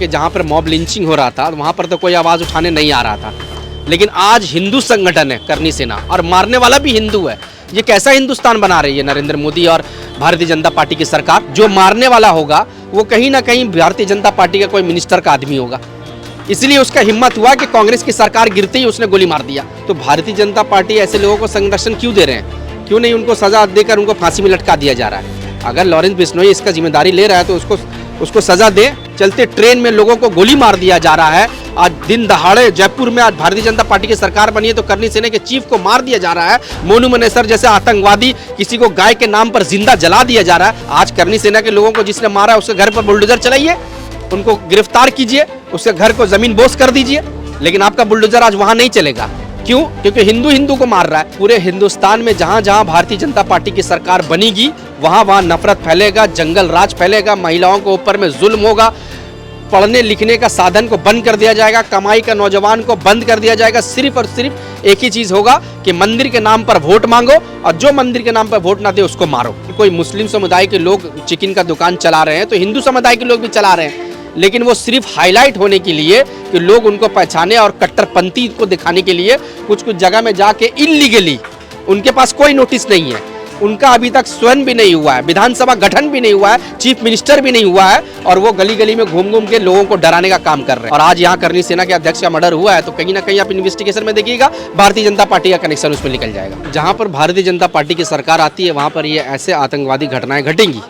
कि जहाँ पर मॉब लिंचिंग हो रहा था वहाँ पर तो कोई आवाज़ उठाने नहीं आ रहा था, लेकिन आज हिंदू संगठन है करनी सेना और मारने वाला भी हिंदू है। ये कैसा हिंदुस्तान बना रही है नरेंद्र मोदी और भारतीय जनता पार्टी की सरकार। जो मारने वाला होगा वो कहीं ना कहीं भारतीय जनता पार्टी का कोई मिनिस्टर का आदमी होगा, इसलिए उसका हिम्मत हुआ कि कांग्रेस की सरकार गिरते ही उसने गोली मार दिया। तो भारतीय जनता पार्टी ऐसे लोगों को संरक्षण क्यों दे रहे हैं? क्यों नहीं उनको सजा देकर उनको फांसी में लटका दिया जा रहा है? अगर लॉरेंस बिश्नोई इसका जिम्मेदारी ले रहा है तो उसको सजा दे। चलते ट्रेन में लोगों को गोली मार दिया जा रहा है। आज दिन दहाड़े जयपुर में आज भारतीय जनता पार्टी की सरकार बनी है तो करनी सेना के चीफ को मार दिया जा रहा है। मोनू मनेसर जैसे आतंकवादी किसी को गाय के नाम पर जिंदा जला दिया जा रहा है। आज करनी सेना के लोगों को जिसने मारा है उसके घर पर बुलडोजर चलाइए, उनको गिरफ्तार कीजिए, उसके घर को जमीन बोस कर दीजिए, लेकिन आपका बुलडोजर आज वहां नहीं चलेगा। क्यों? क्योंकि हिंदू को मार रहा है। पूरे हिंदुस्तान में जहां जहां भारतीय जनता पार्टी की सरकार बनेगी वहां वहां नफरत फैलेगा, जंगल राज फैलेगा, महिलाओं के ऊपर में जुल्म होगा, पढ़ने लिखने का साधन को बंद कर दिया जाएगा, कमाई का नौजवान को बंद कर दिया जाएगा। सिर्फ और सिर्फ एक ही चीज होगा कि मंदिर के नाम पर वोट मांगो और जो मंदिर के नाम पर वोट ना दे उसको मारो। कोई मुस्लिम समुदाय के लोग चिकन का दुकान चला रहे हैं तो हिंदू समुदाय के लोग भी चला रहे हैं, लेकिन वो सिर्फ हाईलाइट होने के लिए कि लोग उनको पहचाने और कट्टरपंथी को दिखाने के लिए कुछ जगह में जाके इल्लीगली, उनके पास कोई नोटिस नहीं है, उनका अभी तक स्वयं भी नहीं हुआ है, विधानसभा गठन भी नहीं हुआ है, चीफ मिनिस्टर भी नहीं हुआ है, और वो गली गली में घूम घूम के लोगों को डराने का काम कर रहे हैं। और आज यहाँ करनी सेना के अध्यक्ष का मर्डर हुआ है तो कहीं ना कहीं आप इन्वेस्टिगेशन में देखिएगा भारतीय जनता पार्टी का कनेक्शन उसमें निकल जाएगा। जहाँ पर भारतीय जनता पार्टी की सरकार आती है वहाँ पर ये ऐसे आतंकवादी घटनाएं घटेंगी।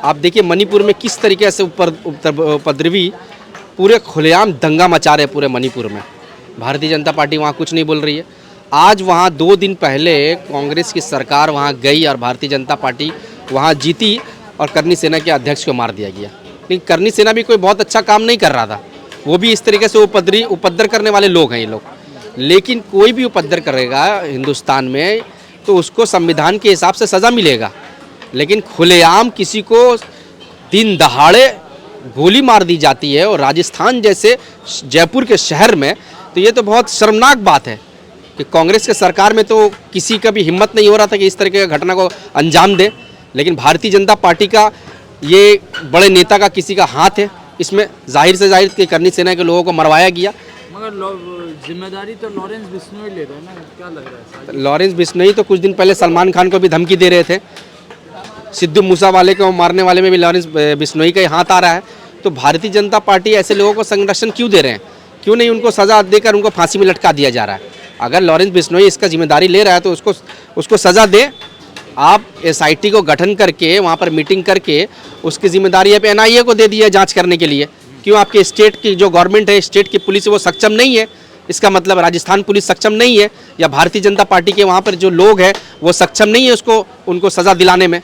आप देखिए मणिपुर में किस तरीके से उपद्रवी पूरे खुलेआम दंगा मचा रहे पूरे मणिपुर में। भारतीय जनता पार्टी वहाँ कुछ नहीं बोल रही है। आज वहाँ 2 दिन पहले कांग्रेस की सरकार वहाँ गई और भारतीय जनता पार्टी वहाँ जीती और करनी सेना के अध्यक्ष को मार दिया गया। लेकिन करनी सेना भी कोई बहुत अच्छा काम नहीं कर रहा था, वो भी इस तरीके से उपद्रव करने वाले लोग हैं ये लोग। लेकिन कोई भी उपद्रव करेगा हिंदुस्तान में तो उसको संविधान के हिसाब से सज़ा मिलेगा, लेकिन खुलेआम किसी को दिन दहाड़े गोली मार दी जाती है और राजस्थान जैसे जयपुर के शहर में, तो ये तो बहुत शर्मनाक बात है कि कांग्रेस के सरकार में तो किसी का भी हिम्मत नहीं हो रहा था कि इस तरह की घटना को अंजाम दे, लेकिन भारतीय जनता पार्टी का ये बड़े नेता का किसी का हाथ है इसमें। जाहिर से जाहिर कि करनी सेना के लोगों को मरवाया गया, मगर जिम्मेदारी तो लॉरेंस बिश्नोई ले रहे हैं ना, क्या लग रहा है? लॉरेंस बिश्नोई तो कुछ दिन पहले सलमान खान को भी धमकी दे रहे थे। सिद्धू मूसावाले को मारने वाले में भी लॉरेंस बिश्नोई का हाथ आ रहा है। तो भारतीय जनता पार्टी ऐसे लोगों को संरक्षण क्यों दे रहे हैं? क्यों नहीं उनको सजा देकर उनको फांसी में लटका दिया जा रहा है? अगर लॉरेंस बिश्नोई इसका जिम्मेदारी ले रहा है तो उसको सजा दे। आप एसआईटी को गठन करके वहाँ पर मीटिंग करके उसकी जिम्मेदारी अब एनआईए को दे दी है जाँच करने के लिए। क्यों? आपके स्टेट की जो गवर्नमेंट है, स्टेट की पुलिस वो सक्षम नहीं है, इसका मतलब राजस्थान पुलिस सक्षम नहीं है, या भारतीय जनता पार्टी के वहाँ पर जो लोग हैं वो सक्षम नहीं है उनको सजा दिलाने में।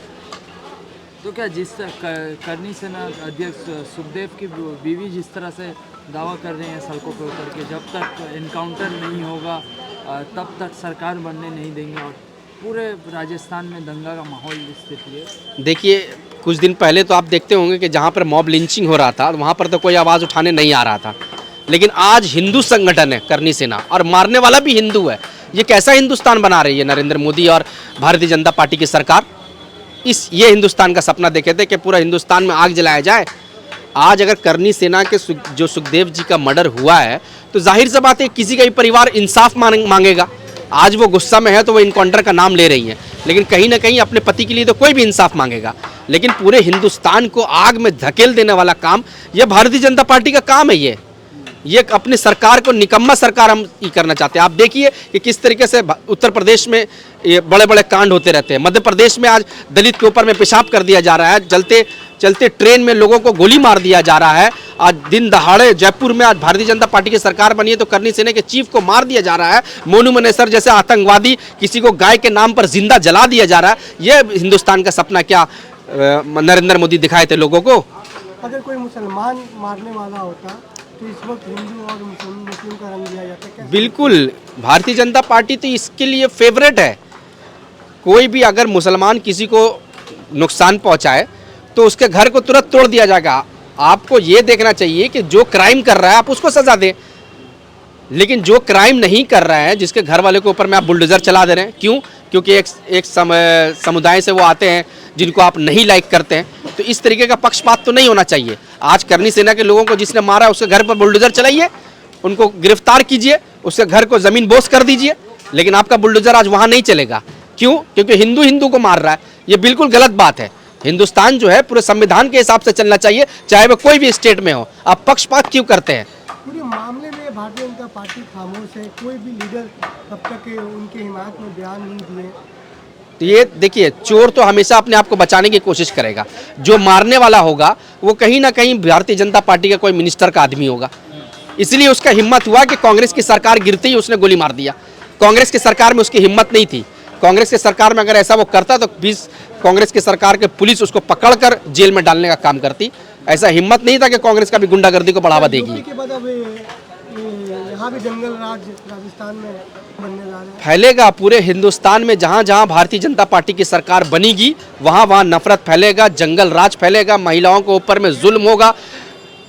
तो क्या जिस करनी सेना अध्यक्ष सुखदेव की बीवी जिस तरह से दावा कर रहे हैं सड़कों पर उतर के, जब तक इनकाउंटर नहीं होगा तब तक सरकार बनने नहीं देंगे, और पूरे राजस्थान में दंगा का माहौल स्थिति है। देखिए कुछ दिन पहले तो आप देखते होंगे कि जहाँ पर मॉब लिंचिंग हो रहा था वहाँ पर तो कोई आवाज़ उठाने नहीं आ रहा था, लेकिन आज हिंदू संगठन है करनी सेना और मारने वाला भी हिंदू है। ये कैसा हिंदुस्तान बना रही है नरेंद्र मोदी और भारतीय जनता पार्टी की सरकार। ये हिंदुस्तान का सपना देखे थे कि पूरा हिंदुस्तान में आग जलाया जाए। आज अगर करनी सेना के जो सुखदेव जी का मर्डर हुआ है तो जाहिर सी बात है किसी का भी परिवार इंसाफ मांगेगा। आज वो गुस्सा में है तो वो इनकाउंटर का नाम ले रही हैं, लेकिन कहीं ना कहीं अपने पति के लिए तो कोई भी इंसाफ मांगेगा, लेकिन पूरे हिंदुस्तान को आग में धकेल देने वाला काम ये भारतीय जनता पार्टी का काम है। ये अपनी सरकार को निकम्मा सरकार हम ये करना चाहते हैं। आप देखिए कि किस तरीके से उत्तर प्रदेश में ये बड़े बड़े कांड होते रहते हैं। मध्य प्रदेश में आज दलित के ऊपर में पेशाब कर दिया जा रहा है, चलते ट्रेन में लोगों को गोली मार दिया जा रहा है। आज दिन दहाड़े जयपुर में आज भारतीय जनता पार्टी की सरकार बनी है तो करनी सेना के चीफ को मार दिया जा रहा है। मोनू मनेसर जैसे आतंकवादी किसी को गाय के नाम पर जिंदा जला दिया जा रहा है। ये हिंदुस्तान का सपना क्या नरेंद्र मोदी दिखाए थे लोगों को? अगर कोई मुसलमान मारने वाला होता तो इस वक्त हिंदू और मुस्लिम का रंग दिया जाता क्या? बिल्कुल, भारतीय जनता पार्टी तो इसके लिए फेवरेट है। कोई भी अगर मुसलमान किसी को नुकसान पहुंचाए तो उसके घर को तुरंत तोड़ दिया जाएगा। आपको ये देखना चाहिए कि जो क्राइम कर रहा है आप उसको सजा दें, लेकिन जो क्राइम नहीं कर रहा है जिसके घर वाले के ऊपर में आप बुलडोजर चला दे रहे हैं। क्यों? क्योंकि एक समुदाय से वो आते हैं जिनको आप नहीं लाइक करते हैं। तो इस तरीके का पक्षपात तो नहीं होना चाहिए। आज करनी सेना के लोगों को जिसने मारा उसके घर पर बुलडोजर चलाइए, उनको गिरफ्तार कीजिए, उसके घर को जमीन बोस कर दीजिए, लेकिन आपका बुलडोजर आज वहां नहीं चलेगा। क्यों? क्योंकि हिंदू हिंदू को मार रहा है। ये बिल्कुल गलत बात है। हिंदुस्तान जो है पूरे संविधान के हिसाब से चलना चाहिए, चाहे वो कोई भी स्टेट में हो। आप पक्षपात क्यों करते हैं? पूरे मामले में भारतीय जनता पार्टी खामोश है, कोई भी लीडर तब तक उनके हिमायत में बयान नहीं दिए। तो ये देखिए, चोर तो हमेशा अपने आप को बचाने की कोशिश करेगा। जो मारने वाला होगा वो कहीं ना कहीं भारतीय जनता पार्टी का कोई मिनिस्टर का आदमी होगा। इसलिए उसका हिम्मत हुआ कि कांग्रेस की सरकार गिरते ही उसने गोली मार दिया। कांग्रेस की सरकार में उसकी हिम्मत नहीं थी। कांग्रेस की सरकार में अगर ऐसा वो करता तो 20 कांग्रेस की सरकार के पुलिस उसको पकड़कर जेल में डालने का काम करती। ऐसा हिम्मत नहीं था कि कांग्रेस का भी गुंडागर्दी को बढ़ावा देगी। यूपी के बाद अब यहाँ भी जंगल राज राजस्थान में बनने जा रहा है। फैलेगा पूरे हिंदुस्तान में। जहां जहां भारतीय जनता पार्टी की सरकार बनेगी वहां वहां नफरत फैलेगा, जंगल राज फैलेगा, महिलाओं के ऊपर में जुल्म होगा,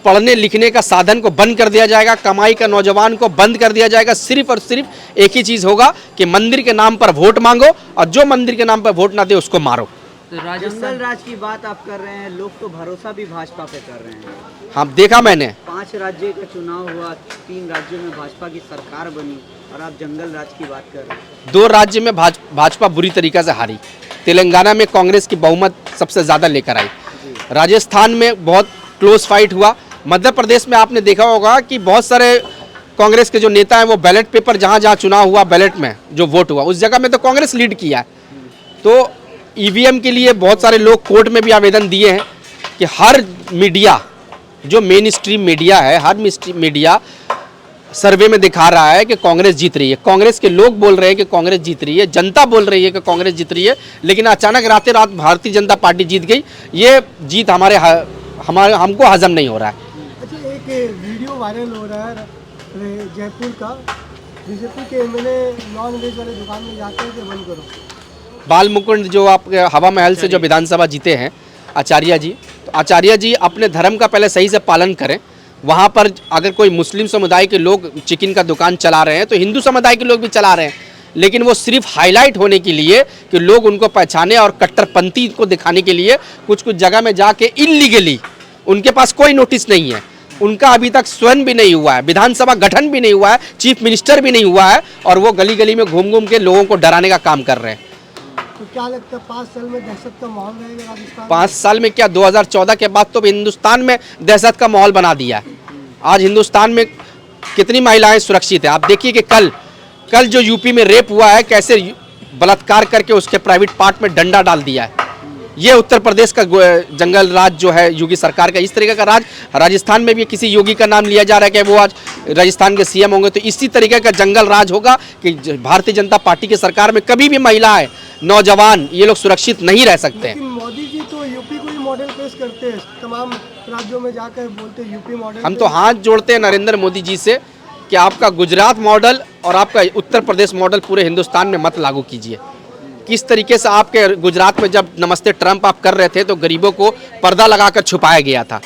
पढ़ने लिखने का साधन को बंद कर दिया जाएगा, कमाई का नौजवान को बंद कर दिया जाएगा। सिर्फ और सिर्फ एक ही चीज़ होगा कि मंदिर के नाम पर वोट मांगो और जो मंदिर के नाम पर वोट ना दे उसको मारो। तो जंगल राज की बात आप कर रहे हैं, लोग तो भरोसा भी भाजपा पे कर रहे हैं। हाँ, देखा मैंने। 5 राज्यों का चुनाव हुआ, 3 राज्यों में भाजपा की सरकार बनी और आप जंगल राज की बात कर रहे हैं। 2 राज्य में भाजपा बुरी तरीके से हारी। तेलंगाना में कांग्रेस की बहुमत सबसे ज़्यादा लेकर आई। राजस्थान में बहुत क्लोज फाइट हुआ। मध्य प्रदेश में आपने देखा होगा कि बहुत सारे कांग्रेस के जो नेता हैं वो बैलेट पेपर जहाँ जहाँ चुनाव हुआ, बैलेट में जो वोट हुआ उस जगह में तो कांग्रेस लीड किया है। तो ईवीएम के लिए बहुत सारे लोग कोर्ट में भी आवेदन दिए हैं कि हर मीडिया, जो मेन स्ट्रीम मीडिया है, हर मीडिया सर्वे में दिखा रहा है कि कांग्रेस जीत रही है। कांग्रेस के लोग बोल रहे हैं कि कांग्रेस जीत रही है, जनता बोल रही है कि कांग्रेस जीत रही है, लेकिन अचानक रात रात भारतीय जनता पार्टी जीत गई। ये जीत हमको हजम नहीं हो रहा है। अच्छा, एक वीडियो वायरल हो रहा है जयपुर का, बीजेपी के एमएलए नॉन वेज वाले दुकान में जाते हैं कि बंद करो। बाल मुकुंद जो आपके हवा महल से जो विधानसभा जीते हैं आचार्य जी, तो आचार्य जी अपने धर्म का पहले सही से पालन करें। वहाँ पर अगर कोई मुस्लिम समुदाय के लोग चिकन का दुकान चला रहे हैं तो हिंदू समुदाय के लोग भी चला रहे हैं, लेकिन वो सिर्फ हाईलाइट होने के लिए कि लोग उनको पहचाने और कट्टरपंथी को दिखाने के लिए कुछ कुछ जगह में जाके इल्लीगली, उनके पास कोई नोटिस नहीं है, उनका अभी तक स्वयं भी नहीं हुआ है, विधानसभा गठन भी नहीं हुआ है, चीफ मिनिस्टर भी नहीं हुआ है, और वो गली गली में घूम घूम के लोगों को डराने का काम कर रहे हैं। तो क्या लगता है 5 साल में दहशत का माहौल रहेगा राजस्थान? 5 साल में क्या, 2014 के बाद तो हिंदुस्तान में दहशत का माहौल बना दिया है। आज हिंदुस्तान में कितनी महिलाएं सुरक्षित है? आप देखिए कि कल जो यूपी में रेप हुआ है, कैसे बलात्कार करके उसके प्राइवेट पार्ट में डंडा डाल दिया है। ये उत्तर प्रदेश का जंगल राज जो है योगी सरकार का, इस तरीके का राज राजस्थान में भी किसी योगी का नाम लिया जा रहा है कि वो आज राजस्थान के सीएम होंगे। तो इसी तरीके का जंगल राज होगा कि भारतीय जनता पार्टी की सरकार में कभी भी महिलाएं, नौजवान, ये लोग सुरक्षित नहीं रह सकते हैं। लेकिन मोदी जी तो यूपी को ही मॉडल पेश करते हैं, तमाम राज्यों में जाकर बोलते हैं यूपी मॉडल। हम तो हाथ जोड़ते हैं नरेंद्र मोदी जी से कि आपका गुजरात मॉडल और आपका उत्तर प्रदेश मॉडल पूरे हिंदुस्तान में मत लागू कीजिए। किस तरीके से आपके गुजरात में जब नमस्ते ट्रंप आप कर रहे थे तो गरीबों को पर्दा लगाकर छुपाया गया था।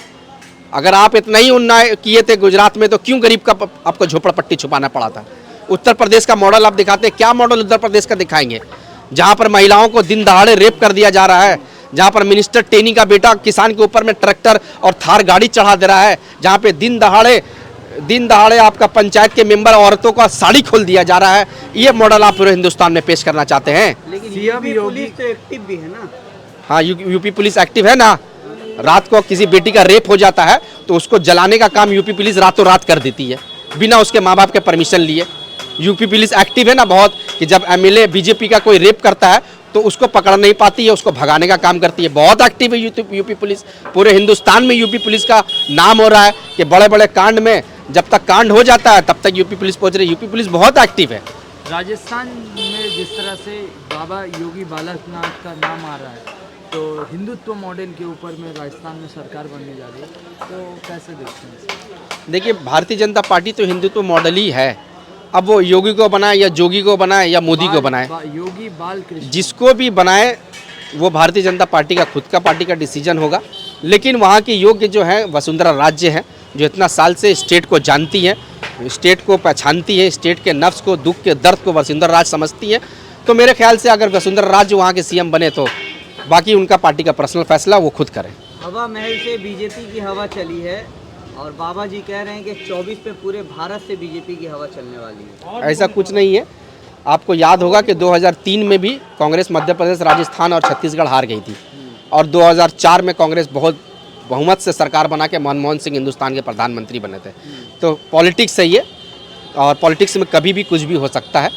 अगर आप इतना ही अन्याय किए थे गुजरात में तो क्यों गरीब का आपको झोपड़पट्टी छुपाना पड़ा था? उत्तर प्रदेश का मॉडल आप दिखाते हैं, क्या मॉडल उत्तर प्रदेश का दिखाएंगे? जहाँ पर महिलाओं को दिन दहाड़े रेप कर दिया जा रहा है, जहाँ पर मिनिस्टर टेनी का बेटा किसान के ऊपर में ट्रैक्टर और थार गाड़ी चढ़ा दे रहा है, जहाँ पे दिन दहाड़े आपका पंचायत के मेंबर औरतों का साड़ी खोल दिया जा रहा है। ये मॉडल आप पूरे हिंदुस्तान में पेश करना चाहते हैं? लेकिन यूपी पुलिस तो एक्टिव भी है ना। हाँ, यूपी पुलिस एक्टिव है ना। रात को किसी बेटी का रेप हो जाता है तो उसको जलाने का काम यूपी पुलिस रातों रात कर देती है बिना उसके माँ बाप के परमिशन लिए। यूपी पुलिस एक्टिव है ना बहुत, कि जब एमएलए बीजेपी का कोई रेप करता है तो उसको पकड़ नहीं पाती है, उसको भगाने का काम करती है। बहुत एक्टिव है यूपी पुलिस। पूरे हिंदुस्तान में यूपी पुलिस का नाम हो रहा है कि बड़े बड़े कांड में जब तक कांड हो जाता है तब तक यूपी पुलिस पहुंच रही है। यूपी पुलिस बहुत एक्टिव है। राजस्थान में जिस तरह से बाबा योगी बालानाथ का नाम आ रहा है, तो हिंदुत्व मॉडल के ऊपर में राजस्थान में सरकार बनने जा रही है, तो कैसे देखते हैं? देखिए, भारतीय जनता पार्टी तो हिंदुत्व मॉडल ही है। अब वो योगी को बनाए या जोगी को बनाए या मोदी को बनाए, योगी बाल कृष्ण जिसको भी बनाए वो भारतीय जनता पार्टी का खुद का पार्टी का डिसीजन होगा। लेकिन वहाँ की योग्य जो है वसुंधरा राज्य है, जो इतना साल से स्टेट को जानती है, स्टेट को पहचानती है, स्टेट के नफ्स को, दुख के दर्द को वसुंधरा राज समझती है। तो मेरे ख्याल से अगर वसुंधरा राज वहाँ के सीएम बने तो बाकी उनका पार्टी का पर्सनल फैसला वो खुद करें। हवा महल से बीजेपी की हवा चली है और बाबा जी कह रहे हैं कि 24 पे पूरे भारत से बीजेपी की हवा चलने वाली है। ऐसा कुछ नहीं है। आपको याद होगा कि 2003 में भी कांग्रेस मध्य प्रदेश, राजस्थान और छत्तीसगढ़ हार गई थी और 2004 में कांग्रेस बहुत बहुमत से सरकार बना के मनमोहन सिंह हिंदुस्तान के प्रधानमंत्री बने थे। तो पॉलिटिक्स सही है और पॉलिटिक्स में कभी भी कुछ भी हो सकता है।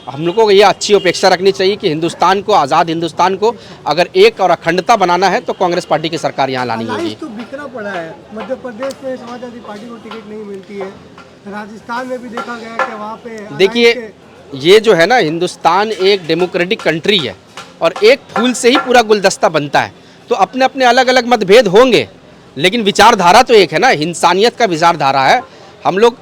हम लोगों को ये अच्छी अपेक्षा रखनी चाहिए कि हिंदुस्तान को, आज़ाद हिंदुस्तान को अगर एक और अखंडता बनाना है तो कांग्रेस पार्टी की सरकार यहाँ लानी होगी। अलायंस तो बिखरा पड़ा है। मध्य प्रदेश में समाजवादी पार्टी को टिकट नहीं मिलती है, राजस्थान में भी देखा गया कि वहाँ पे देखिए, ये जो है ना, हिंदुस्तान एक डेमोक्रेटिक कंट्री है और एक फूल से ही पूरा गुलदस्ता बनता है। तो अपने अपने अलग अलग मतभेद होंगे लेकिन विचारधारा तो एक है ना, इंसानियत का विचारधारा है। हम लोग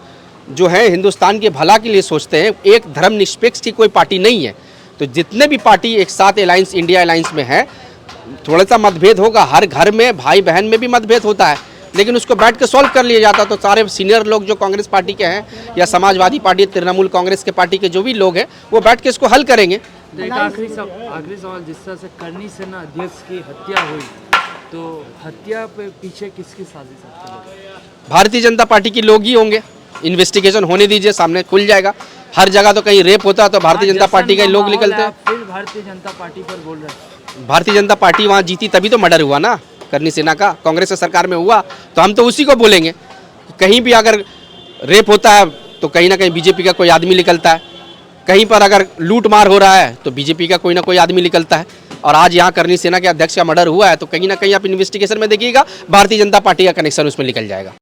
जो है हिंदुस्तान के भला के लिए सोचते हैं, एक धर्मनिरपेक्ष की कोई पार्टी नहीं है। तो जितने भी पार्टी एक साथ अलायंस, इंडिया अलायंस में है, थोड़ा सा मतभेद होगा, हर घर में भाई बहन में भी मतभेद होता है, लेकिन उसको बैठ के सॉल्व कर लिया जाता। तो सारे सीनियर लोग जो कांग्रेस पार्टी के हैं या समाजवादी पार्टी, तृणमूल कांग्रेस के पार्टी के जो भी लोग हैं, वो बैठ के इसको हल करेंगे। तो एक आखिरी सवाल, जिस तरह से करनी सेना अध्यक्ष की हत्या हुई, तो हत्या पे पीछे किसकी साजिश है? भारतीय जनता पार्टी के लोग ही होंगे। इन्वेस्टिगेशन होने दीजिए, सामने खुल जाएगा। हर जगह तो कहीं रेप होता है तो भारतीय जनता पार्टी के लोग निकलते हैं। फिर भारतीय जनता पार्टी पर बोल रहे हैं। भारतीय जनता पार्टी वहाँ जीती तभी तो मर्डर हुआ ना करनी सेना का, कांग्रेस सरकार में हुआ, तो हम तो उसी को बोलेंगे। कहीं भी अगर रेप होता है तो कहीं ना कहीं बीजेपी का कोई आदमी निकलता है, कहीं पर अगर लूट मार हो रहा है तो बीजेपी का कोई ना कोई आदमी निकलता है। और आज यहाँ करनी सेना के अध्यक्ष का मर्डर हुआ है तो कहीं ना कहीं आप इन्वेस्टिगेशन में देखिएगा भारतीय जनता पार्टी का कनेक्शन उसमें निकल जाएगा।